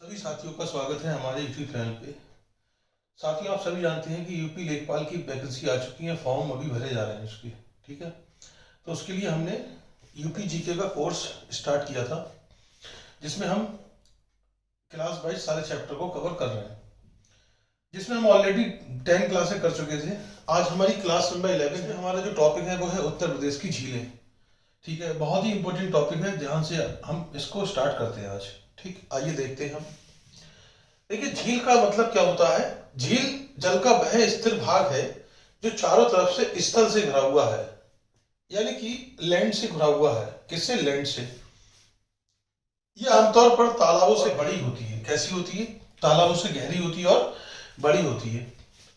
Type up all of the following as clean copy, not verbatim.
सभी साथियों का स्वागत है हमारे यूट्यूब चैनल पे। साथियों, आप सभी जानते हैं कि यूपी लेखपाल की वैकेंसी आ चुकी है, फॉर्म अभी भरे जा रहे हैं उसके। ठीक है, तो उसके लिए हमने यूपी जीके का कोर्स स्टार्ट किया था, जिसमें हम क्लास वाइज सारे चैप्टर को कवर कर रहे हैं, जिसमें हम ऑलरेडी 10 क्लासें कर चुके थे। आज हमारी क्लास नंबर 11 है। हमारा जो टॉपिक है वो है उत्तर प्रदेश की झीलें। ठीक है, बहुत ही इंपॉर्टेंट टॉपिक है, ध्यान से हम इसको स्टार्ट करते हैं आज। ठीक, आइए देखते हैं हम। देखिए, झील का मतलब क्या होता है। झील जल का वह स्थिर भाग है जो चारों तरफ से स्थल से घिरा हुआ है, यानी कि लैंड से घिरा हुआ है। किससे? लैंड से। ये आमतौर पर तालाबों से बड़ी होती है। कैसी होती है? तालाबों से गहरी होती है और बड़ी होती है।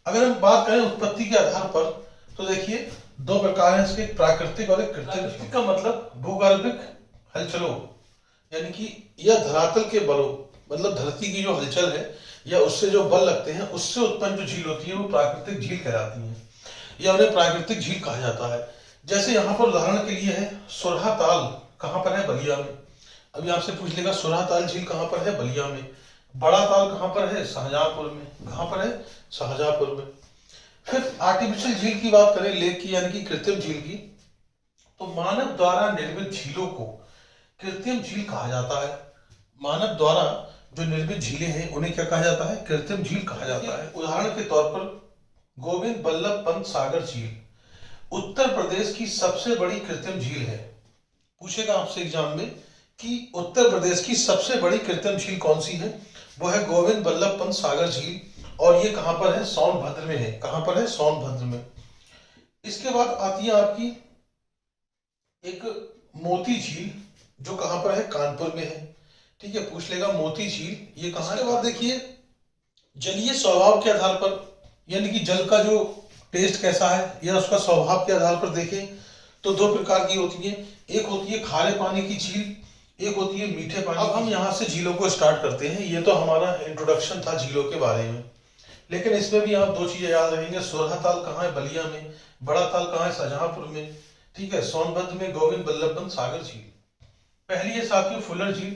अगर हम बात करें उत्पत्ति के आधार पर, तो देखिए दो प्रकार हैं इसके, एक प्राकृतिक और एक कृत्रिम। प्राकृतिक का मतलब भूगर्भिक हलचलों, यानी कि यह धरातल के बलों, मतलब धरती की जो हलचल है या उससे जो बल लगते हैं उससे उत्पन्न जो झील होती है वो प्राकृतिक झील कहलाती है, या उन्हें प्राकृतिक झील कहा जाता है। जैसे यहाँ पर उदाहरण के लिए है सुरहा ताल। कहाँ पर है? बलिया में। अभी आपसे पूछ लेगा सुरहा ताल झील कहाँ पर है? बलिया में। बड़ा ताल कहाँ पर है? शाहजहांपुर में। कहाँ पर है? शाहजहांपुर में। फिर आर्टिफिशियल झील की बात करें, लेक की यानी कि कृत्रिम झील की, तो मानव द्वारा निर्मित झीलों को कृत्रिम झील कहा जाता है। मानव द्वारा जो निर्मित झीलें हैं उन्हें क्या कहा जाता है? कृत्रिम झील कहा जाता है। उदाहरण के तौर पर गोविंद बल्लभ पंत सागर झील उत्तर प्रदेश की सबसे बड़ी कृत्रिम झील है। पूछेगा आपसे एग्जाम में कि उत्तर प्रदेश की सबसे बड़ी कृत्रिम झील कौन सी है? वो है गोविंद बल्लभ पंत सागर झील, और ये कहां पर है? सोनभद्र में है। कहां पर है? सोनभद्र में। इसके बाद आती है आपकी एक मोती झील, जो कहां पर है? कानपुर में है। ठीक है, पूछ लेगा मोती झील ये कहां है। इसके बाद देखिए जलीय स्वभाव के आधार पर, यानी कि जल का जो टेस्ट कैसा है या उसका स्वभाव के आधार पर देखें तो दो प्रकार की होती है। एक होती है खारे पानी की झील, एक होती है मीठे पानी। अब हम यहाँ से झीलों को स्टार्ट करते हैं। ये तो हमारा इंट्रोडक्शन था झीलों के बारे में, लेकिन इसमें भी आप दो चीजें याद रखेंगे। सुरहा ताल कहाँ है? बलिया में। बड़ा ताल कहाँ है? शाहजहांपुर में। ठीक है, सोनभद्र में गोविंद बल्लभ पंत सागर झील। पहली है साथियों फुलर झील,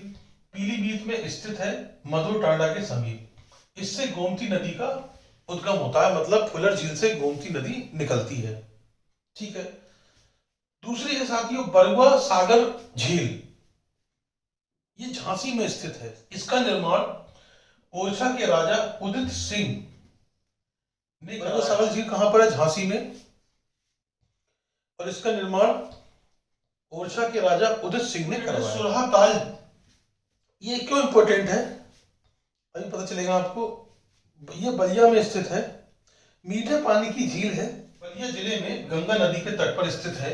पीलीभीत में स्थित है, मधुर टांडा के समीप। इससे गोमती नदी का उद्गम होता है, मतलब फुलर झील से गोमती नदी निकलती है। ठीक है, दूसरी है साथियों बरुआ सागर झील। ये झांसी में स्थित है। इसका निर्माण ओरछा के राजा उदित सिंह ने। बरुआ सागर झील कहां पर है? झांसी में। और इसका निर्माण ओरछा के राजा उदित सिंह ने करवाया। सुरहा ताल ये क्यों इंपॉर्टेंट है अभी पता चलेगा आपको। ये बलिया में स्थित है, मीठे पानी की झील है, बलिया जिले में गंगा नदी के तट पर स्थित है।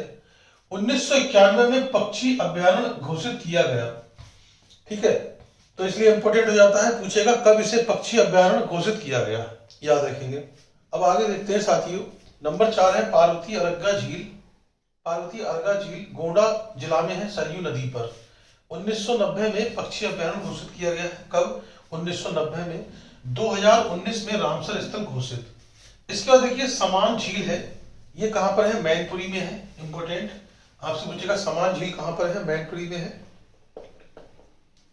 1991 में पक्षी अभ्यारण्य घोषित किया गया। ठीक है, तो इसलिए इंपॉर्टेंट हो जाता है। पूछेगा कब इसे पक्षी अभ्यारण्य घोषित किया गया, याद रखेंगे। अब आगे देखते हैं साथियों। नंबर 4 है पार्वती अरग्गा झील। पार्वती अरग्गा झील गोंडा जिला में है, सरयू नदी पर। 1990 में पक्षी अभ्यारण्य घोषित किया गया है। कब? 1990 में। 2019 में रामसर स्थल घोषित। इसके बाद देखिए समान झील है, ये कहां पर है? मैनपुरी में है। इंपॉर्टेंट, आपसे पूछेगा समान झील कहां पर है? मैनपुरी में है।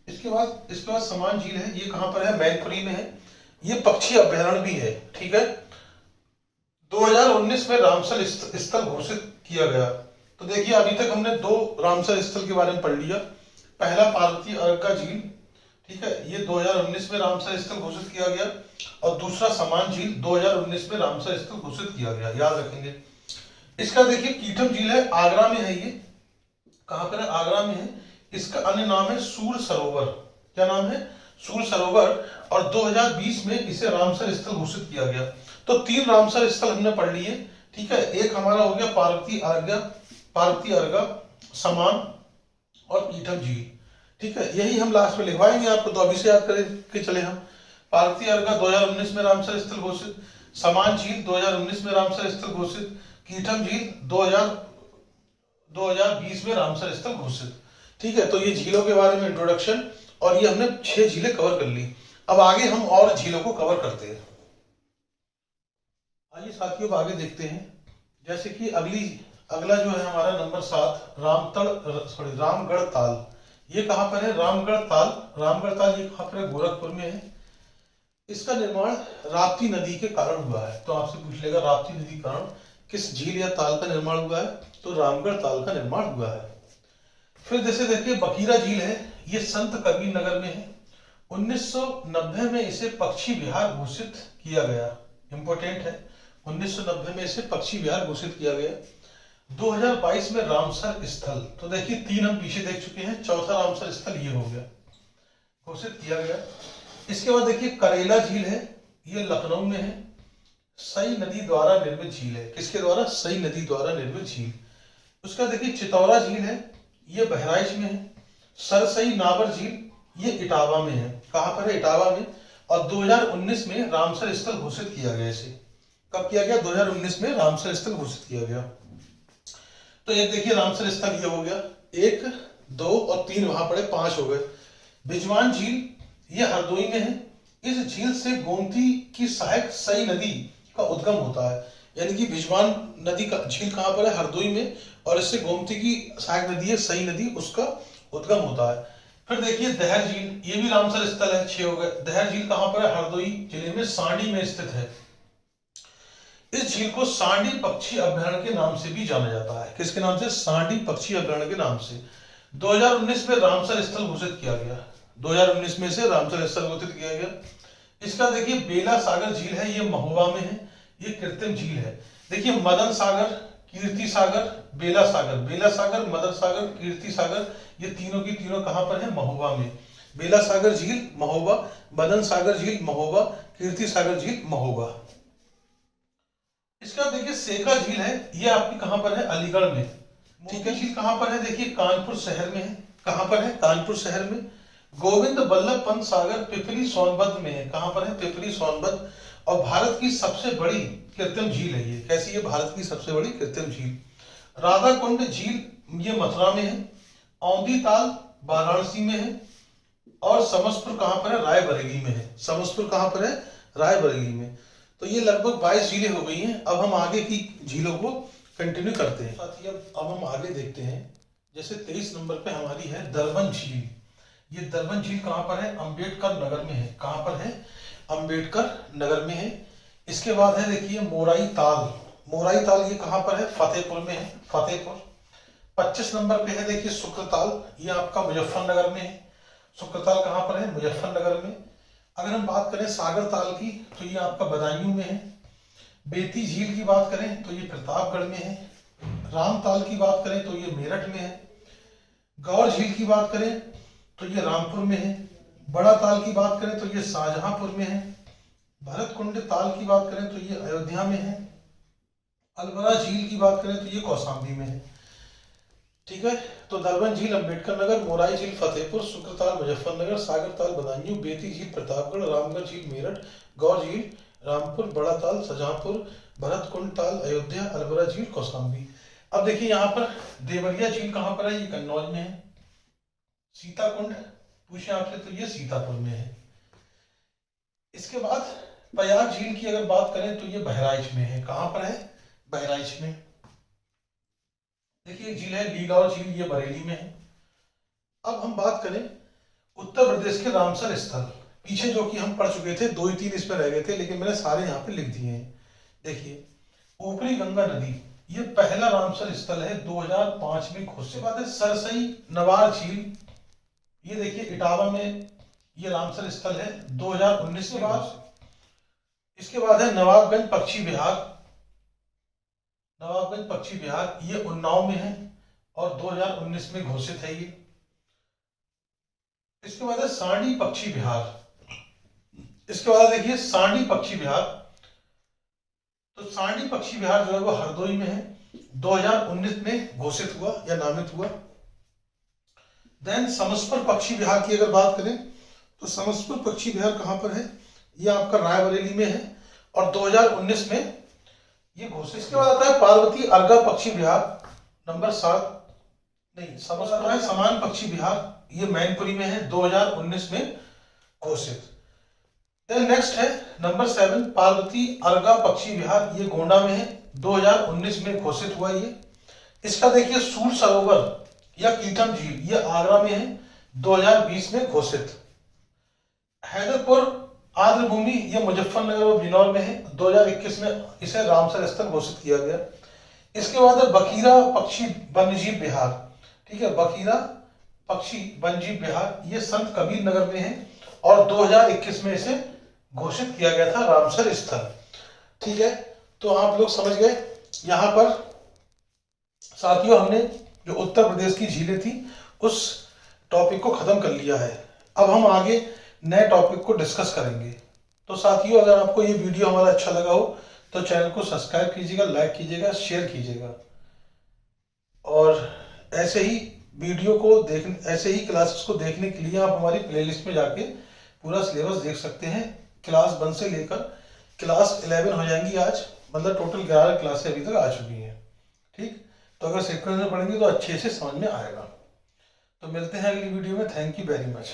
इसके बाद समान झील है, ये कहां पर है? मैनपुरी में है। ये पक्षी अभ्यारण्य भी है। ठीक है, 2019 में रामसर स्थल घोषित किया गया। तो देखिए अभी तक हमने दो रामसर स्थल के बारे में पढ़ लिया। पहला पार्वती अरग्गा झील, ठीक है, ये 2019 में रामसर स्थल घोषित किया गया, और दूसरा समान झील 2019 में रामसर स्थल घोषित किया गया, याद रखेंगे। इसका देखिए कीटम झील है, आगरा में है। ये कहां पर है? आगरा में है। इसका अन्य नाम है सूर सरोवर। क्या नाम है? सूर सरोवर। और 2020 में इसे रामसर स्थल घोषित किया गया। तो 3 रामसर स्थल हमने पढ़ लिए। ठीक है, एक हमारा हो गया पार्वती अरग्गा, समान और कीटम झील। ठीक है, यही हम लास्ट में लिखवाएंगे आपको, तो अभी से याद करके चले हम। पार्वती अरग्गा 2019 में रामसर स्थल घोषित, समान झील 2019 में रामसर स्थल घोषित, कीटम झील 2020 में रामसर स्थल घोषित। ठीक है, तो ये झीलों के बारे में इंट्रोडक्शन, और ये हमने 6 झीलें कवर कर ली। अब आगे हम और झीलों को कवर करते हैं। आइए साथियों अब आगे देखते हैं। जैसे कि अगला जो है हमारा नंबर 7 रामगढ़ ताल। ये कहाँ पर है? रामगढ़ ताल। रामगढ़ ताल ये कहाँ पर है? गोरखपुर में है। इसका निर्माण राप्ती नदी के कारण हुआ है। तो आपसे पूछ लेगा राप्ती नदी के कारण किस झील या ताल का निर्माण हुआ है? तो रामगढ़ ताल का निर्माण हुआ है। फिर जैसे देखिए बकीरा झील है, ये संत कबीर नगर में है। 1990 में इसे पक्षी विहार घोषित किया गया। इंपॉर्टेंट है, 1990 में इसे पक्षी विहार घोषित किया गया। 2022 में रामसर स्थल, तो देखिए 3 हम पीछे देख चुके हैं, चौथा रामसर स्थल ये हो गया, घोषित किया गया। इसके बाद देखिए करेला झील है, ये लखनऊ में है। सई नदी द्वारा निर्मित झील है। किसके द्वारा? सई नदी द्वारा निर्मित झील। उसका देखिए चितौरा झील है, ये बहराइच में है। सरसई नावर झील ये इटावा में है। कहां पर है? इटावा में। और 2019 में रामसर स्थल घोषित किया गया। इसे कब किया गया? 2019 में रामसर स्थल घोषित किया गया। तो एक देखिए रामसर स्थल ये हो गया, 1 2 और 3 वहां पड़े, 5 हो गए। बिजवान झील ये हरदोई में है। इस झील से गोमती की सहायक सई नदी का उद्गम होता है। यानी कि बिजवान नदी का झील कहां पर है? हरदोई में। और इससे गोमती की सहायक नदी है सई नदी, उसका उद्गम होता है। फिर देखिए दहर झील, ये भी रामसर स्थल है, 6 हो गए। दहर झील कहां पर है? हरदोई जिले में सांडी में स्थित है। इस झील को सांडी पक्षी अभ्यारण्य के नाम से भी जाना जाता है। किसके नाम से? सांडी पक्षी अभ्यारण्य के नाम से। 2019 में रामसर स्थल घोषित किया गया। 2019 में से रामसर स्थल घोषित किया गया। इसका देखिए बेला सागर झील है, ये महोबा में है, ये कृत्रिम झील है। देखिए मदन सागर, कीर्ति सागर, बेला सागर, बेला सागर, मदन सागर, कीर्ति सागर, ये तीनों की तीनों कहां पर है? महोबा में। बेला सागर झील महोबा, मदन सागर झील महोबा, कीर्ति सागर झील महोबा। इसका देखिए सेका झील है, ये आपकी कहां पर है? अलीगढ़ में। ठीक है। झील कहां पर है? देखिए कानपुर शहर में है। कहां पर है? कानपुर शहर में। गोविंद बल्लभ पंत सागर पिपरी सोनभद्र में है। कहां पर है? पिपरी सोनभद्र। और भारत की सबसे बड़ी कृत्रिम झील है ये। कैसी है? भारत की सबसे बड़ी कृत्रिम झील। राधा कुंड झील ये मथुरा में है। औंधी ताल वाराणसी में है। और समसपुर कहां पर है? रायबरेली में है। समसपुर कहां पर है? रायबरेली में। तो ये लगभग 22 झीलें हो गई हैं। अब हम आगे की झीलों को कंटिन्यू करते हैं। साथ ही अब हम आगे देखते हैं। जैसे 23 नंबर पे हमारी है दरबन झील। ये दरबन झील कहां पर है? अंबेडकर नगर में है। कहां पर है? अंबेडकर नगर में है। इसके बाद है देखिए मोराई ताल। मोराई ताल ये कहां पर है? फतेहपुर में है, फतेहपुर। 25 नंबर पे है देखिए शुक्रताल, ये आपका मुजफ्फरनगर में है। शुक्रताल कहां पर है? मुजफ्फरनगर में। अगर हम बात करें सागर ताल की तो ये आपका बदायूं में है। बेती झील की बात करें तो ये प्रतापगढ़ में है। राम ताल की बात करें तो ये मेरठ में है। गौर झील की बात करें तो ये रामपुर में है। बड़ा ताल की बात करें तो ये शाहजहांपुर में है। भरतकुंड ताल की बात करें तो ये अयोध्या में है। अलबरा झील की बात करें तो ये कौशाम्बी में है। ठीक है। तो दरबन झील अंबेडकर नगर, मोराई झील फतेहपुर, शुक्रताल मुजफ्फरनगर, सागर ताल बदायूं, बेती झील प्रतापगढ़, रामगढ़ झील मेरठ, गौर झील रामपुर, बड़ा ताल शाहजहांपुर, भरतकुंड ताल अयोध्या, अलबरा झील कौशाम्बी। अब देखिए यहाँ पर देवरिया झील कहाँ पर है? ये कन्नौज में है। सीताकुंड पूछे आपसे तो ये सीतापुर में है। इसके बाद पयाग झील की अगर बात करें तो ये बहराइच में है। कहां पर है? बहराइच में। देखिए एक झील है लीलौर झील, ये बरेली में है। अब हम बात करें उत्तर प्रदेश के रामसर स्थल। पीछे जो कि हम पढ़ चुके थे, 2 ही 3 इसमें रह गए थे, लेकिन मैंने सारे यहाँ पे लिख दिए हैं। देखिए ऊपरी गंगा नदी, ये पहला रामसर स्थल है, 2005 में घोषित। उसके बाद है सरसई नवार झील, ये देखिए इटावा में ये रामसर स्थल है, 2019 के बाद। इसके बाद है नवाबगंज पक्षी विहार। नवाबगंज पक्षी विहार ये उन्नाव में है और 2019 में घोषित है ये। इसके बाद है सांडी पक्षी विहार। इसके बाद देखिए सांडी पक्षी विहार, तो सांडी पक्षी विहार जो है वो हरदोई में है, 2019 में घोषित हुआ या नामित हुआ। देन समसपुर पक्षी विहार की अगर बात करें तो समसपुर पक्षी विहार कहां पर है? ये आपका रायबरेली में है और 2019 में ये घोषित। इसके बाद आता है पार्वती अर्गा पक्षी विहार, नंबर 7 नहीं समसपुर है, समान पक्षी विहार, ये मैनपुरी में है, 2019 में घोषित। देन नेक्स्ट है नंबर 7 पार्वती अर्गा पक्षी विहार, ये गोंडा में है, 2019 में घोषित हुआ ये। इसका देखिए सूर सरोवर या कीटम झील, ये आगरा में है, 2020 में घोषित। हैदरपुर आर्द्रभूमि ये मुजफ्फरनगर और बिजनौर में है। 2021 में इसे रामसर स्थल घोषित किया गया। इसके बाद है बखीरा पक्षी वन्यजीव विहार। ठीक है, बखीरा पक्षी वन्यजीव विहार ये संत कबीर नगर में है और 2021 में इसे घोषित किया गया था रामसर स्थल। ठीक है, तो आप लोग समझ गए। यहाँ पर साथियों हमने जो उत्तर प्रदेश की झीलें थी उस टॉपिक को खत्म कर लिया है। अब हम आगे नए टॉपिक को डिस्कस करेंगे। तो साथियों अगर आपको ये वीडियो हमारा अच्छा लगा हो तो चैनल को सब्सक्राइब कीजिएगा, लाइक कीजिएगा, शेयर कीजिएगा और ऐसे ही ऐसे ही क्लासेस को देखने के लिए आप हमारी प्लेलिस्ट में जाके पूरा सिलेबस देख सकते हैं। क्लास 1 से लेकर क्लास 11 हो जाएंगी आज, मतलब टोटल 11 क्लासें अभी तक आ चुकी हैं। ठीक, तो अगर सीक्वेंस में पढ़ेंगे तो अच्छे से समझ में आएगा। तो मिलते हैं अगली वीडियो में। Thank you very much.